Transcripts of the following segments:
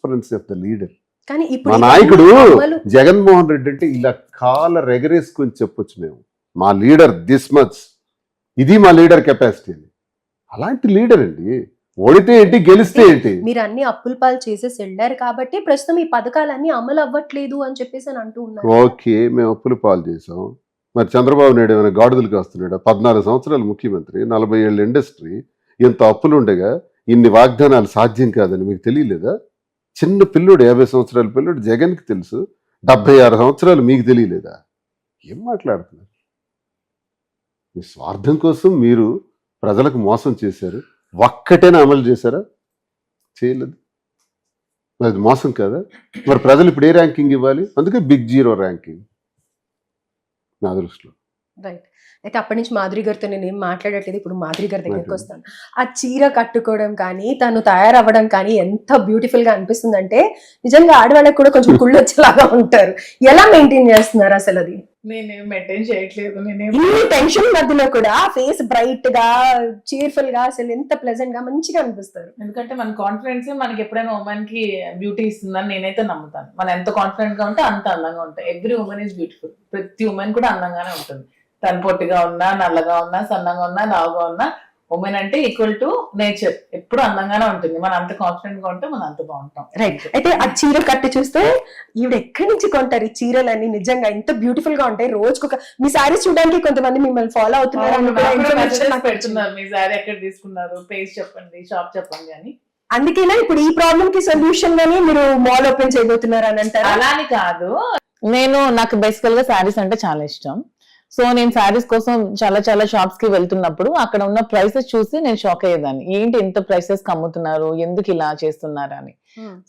Transparency of the leader. కానీ మా ఇప్పుడు నాయకుడు అమలు జగన్మోహన్ రెడ్డి అంటే ఇలా కాల రెగరేసుకొని చెప్పొచ్చు మేము, మా లీడర్ దిస్ మచ్, ఇది మా లీడర్ కెపాసిటీ అని. అలాంటి లీడర్ అండి. ఓడితే ఏంటి, గెలిస్తే ఏంటి? మీరు అన్ని అప్పుల పాలు చేసేసి వెళ్ళారు కాబట్టి ప్రస్తుతం ఈ పథకాలన్నీ అమలు అవ్వట్లేదు అని చెప్పేసి అని అంటూ ఉన్నారు. ఓకే, మేము అప్పులు పాలు చేసాం. మరి చంద్రబాబు నాయుడు ఏమైనా గాడిదలకు వస్తున్నాడా? 14 సంవత్సరాలు ముఖ్యమంత్రి, 40 ఏళ్ళ ఇండస్ట్రీ, ఇంత అప్పులు ఉండగా ఇన్ని వాగ్దానాలు సాధ్యం కాదని మీకు తెలియలేదా? చిన్న పిల్లోడు, 50 సంవత్సరాల పిల్లోడు జగన్కి తెలుసు, 76 సంవత్సరాలు మీకు తెలియలేదా? ఏం మాట్లాడుతున్నారు? మీ స్వార్థం కోసం మీరు ప్రజలకు మోసం చేశారు. ఒక్కటేనా అమలు చేశారా? చేయలేదు. మరి అది మోసం కదా? మరి ప్రజలు ఇప్పుడు ఏ ర్యాంకింగ్ ఇవ్వాలి? అందుకే బిగ్ జీరో ర్యాంకింగ్ నా దృష్టిలో. రైట్. అయితే అప్పటి నుంచి మాధురి గారితో నేను ఏం మాట్లాడట్లేదు. ఇప్పుడు మాధురి గారి దగ్గరికి వస్తాను. ఆ చీర కట్టుకోవడం కానీ తను తయారవ్వడం కానీ ఎంత బ్యూటిఫుల్ గా అనిపిస్తుంది అంటే నిజంగా ఆడవాళ్ళకి కూడా కొంచెం కుళ్ళు వచ్చేలాగా ఉంటారు. ఎలా మెయింటైన్ చేస్తున్నారు అసలు అది? నేనేం మెయింటైన్ చేయట్లేదు. ఇన్ని టెన్షన్ మధ్యలో కూడా ఫేస్ బ్రైట్ గా చీర్ఫుల్ గా అసలు ఎంత ప్లెజెంట్ గా మంచిగా అనిపిస్తారు. ఎందుకంటే మన కాన్ఫిడెన్స్ మనకి ఎప్పుడైనా ఉమెన్ కి బ్యూటీ ఇస్తుందని నేనైతే నమ్ముతాను. మనం ఎంత కాన్ఫిడెంట్ గా ఉంటే అంత అందంగా ఉంటాయి. Every women is beautiful. ప్రతి ఉమెన్ కూడా అందంగానే ఉంటుంది. తను పొట్టిగా ఉన్నా, నల్లగా ఉన్నా, సన్నగా ఉన్నా, లావుగా ఉన్నా, ఉమెన్ అంటే ఈక్వల్ టు నేచర్. ఎప్పుడు అందంగానే ఉంటుంది. మనం అంత కాన్ఫిడెంట్ గా ఉంటే మనం అంత బాగుంటాం. రైట్. అయితే ఆ చీర కట్టి చూస్తే ఈవిడ ఎక్కడి నుంచి కొంటారు ఈ చీరలన్నీ? నిజంగా ఎంత బ్యూటిఫుల్ గా ఉంటాయి. రోజుకొక మీ సారీస్ చూడడానికి కొంతమంది మిమ్మల్ని ఫాలో అవుతున్నారు. పెడుతున్నారు, మీ సారీ ఎక్కడ తీసుకున్నారు, పేజ్ చెప్పండి, షాప్ చెప్పండి అని. అందుకేనా ఇప్పుడు ఈ ప్రాబ్లం కి సొల్యూషన్ గానీ మీరు మాల్ ఓపెన్ చేయబోతున్నారు అని అంటారు? అలా అని కాదు, నాకు బేసికల్ గా శారీస్ అంటే చాలా ఇష్టం. సో నేను శారీస్ కోసం చాలా చాలా షాప్స్ కి వెళ్తున్నప్పుడు అక్కడ ఉన్న ప్రైసెస్ చూసి నేను షాక్ అయ్యేదాన్ని. ఏంటి ఇంత ప్రైసెస్ అమ్ముతున్నారు, ఎందుకు ఇలా చేస్తున్నారు అని.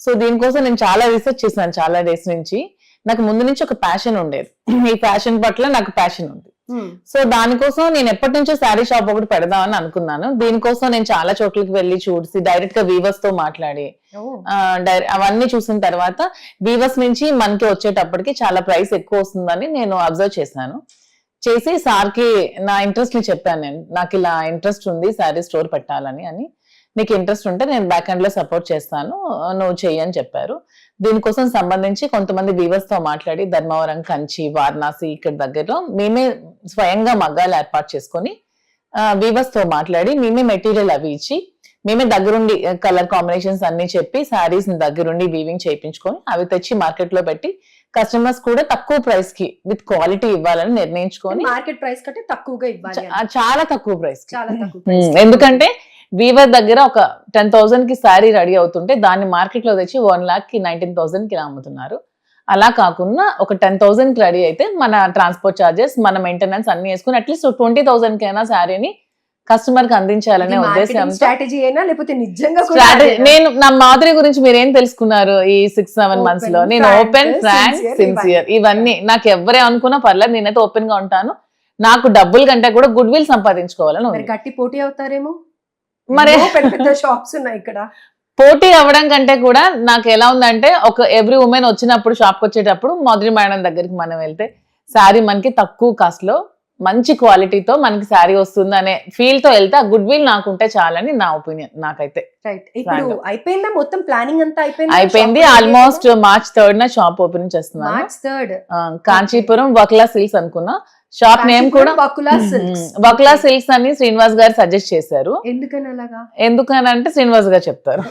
సో దీనికోసం నేను చాలా రీసెర్చ్ చేశాను. చాలా డేస్ నుంచి నాకు ముందు నుంచి ఒక ప్యాషన్ ఉండేది. ఈ ఫ్యాషన్ పట్ల నాకు ప్యాషన్ ఉంది. సో దానికోసం నేను ఎప్పటి నుంచో శారీ షాప్ ఒకటి పెడదామని అనుకున్నాను. దీనికోసం నేను చాలా చోట్లకి వెళ్ళి చూసి డైరెక్ట్ గా వీవర్స్ తో మాట్లాడి అవన్నీ చూసిన తర్వాత వీవర్స్ నుంచి మనకి వచ్చేటప్పటికి చాలా ప్రైస్ ఎక్కువ వస్తుందని నేను అబ్జర్వ్ చేసి సార్కి నా ఇంట్రెస్ట్ ని చెప్పాను. నేను నాకు ఇలా ఇంట్రెస్ట్ ఉంది శారీ స్టోర్ పెట్టాలని అని. నీకు ఇంట్రెస్ట్ ఉంటే నేను బ్యాక్ ఎండ్ లో సపోర్ట్ చేస్తాను, నువ్వు చెయ్యి అని చెప్పారు. దీనికోసం సంబంధించి కొంతమంది వీవర్స్ తో మాట్లాడి ధర్మవరం, కంచి, వారణాసి ఇక్కడ దగ్గరలో మేమే స్వయంగా మగ్గాలు ఏర్పాటు చేసుకొని వీవర్స్ తో మాట్లాడి మేమే మెటీరియల్ అవి ఇచ్చి మేమే దగ్గరుండి కలర్ కాంబినేషన్స్ అన్ని చెప్పి శారీస్ దగ్గరుండి వీవింగ్ చేయించుకొని అవి తెచ్చి మార్కెట్ లో పెట్టి కస్టమర్స్ కూడా తక్కువ ప్రైస్ కి విత్ క్వాలిటీ ఇవ్వాలని నిర్ణయించుకొని, మార్కెట్ ప్రైస్ కంటే తక్కువగా ఇవ్వాలి, చాలా తక్కువ ప్రైస్. చాలా తక్కువ. ఎందుకంటే వీవర్ దగ్గర ఒక 10,000 కి శారీ రెడీ అవుతుంటే దాన్ని మార్కెట్ లో తెచ్చి 1,19,000 కి అమ్ముతున్నారు. అలా కాకుండా ఒక 10,000 కి రెడీ అయితే మన ట్రాన్స్పోర్ట్ చార్జెస్, మన మెయింటెనెన్స్ అన్ని వేసుకుని అట్లీస్ట్ 20,000 కైనా శారీని కస్టమర్ కి అందించాలనే ఉద్దేశం. స్ట్రాటజీ అయినా లేకపోతే నిజంగా నేను నా మాధురి గురించి మీరు ఏం తెలుసుకున్నారు ఈ 6-7 months లో? నేను ఓపెన్, ఫ్రాంక్, సిన్సియర్, ఇవన్నీ నాకు ఎవరే అనుకున్నా పర్లేదు, నేనైతే ఓపెన్ గా ఉంటాను. నాకు డబ్బుల కంటే కూడా గుడ్ విల్ సంపాదించుకోవాలని. గట్టి పోటీ అవుతారేమో మరి. పెద్ద షాప్స్ ఉన్నాయి ఇక్కడ. పోటీ అవ్వడం కంటే కూడా నాకు ఎలా ఉందంటే, ఒక ఎవ్రీ ఉమెన్ వచ్చినప్పుడు షాప్ కి వచ్చేటప్పుడు మాధురి మేడం దగ్గరికి మనం వెళ్తే శారీ మనకి తక్కువ కాస్ట్ లో మంచి క్వాలిటీతో మనకి శారీ వస్తుంది అనే ఫీల్ తో వెళ్తే ఆ గుడ్ విల్ నాకుంటే చాలని నా ఒపీనియన్. నాకైతే రైట్. ఇప్పుడు అయిపోయిందా మొత్తం ప్లానింగ్ అంతా? అయిపోయింది. Almost March 3rd shop opening చేస్తున్నాను. March 3rd కాంచీపురం వకులా సిల్క్స్ అనుకున్నా. షాప్ నేమ్ కూడా వకులా సిల్క్స్ అని శ్రీనివాస్ గారు సజెస్ట్ చేశారు. ఎందుకని అలాగా? ఎందుకనంటే శ్రీనివాస్ గారు చెప్తారు.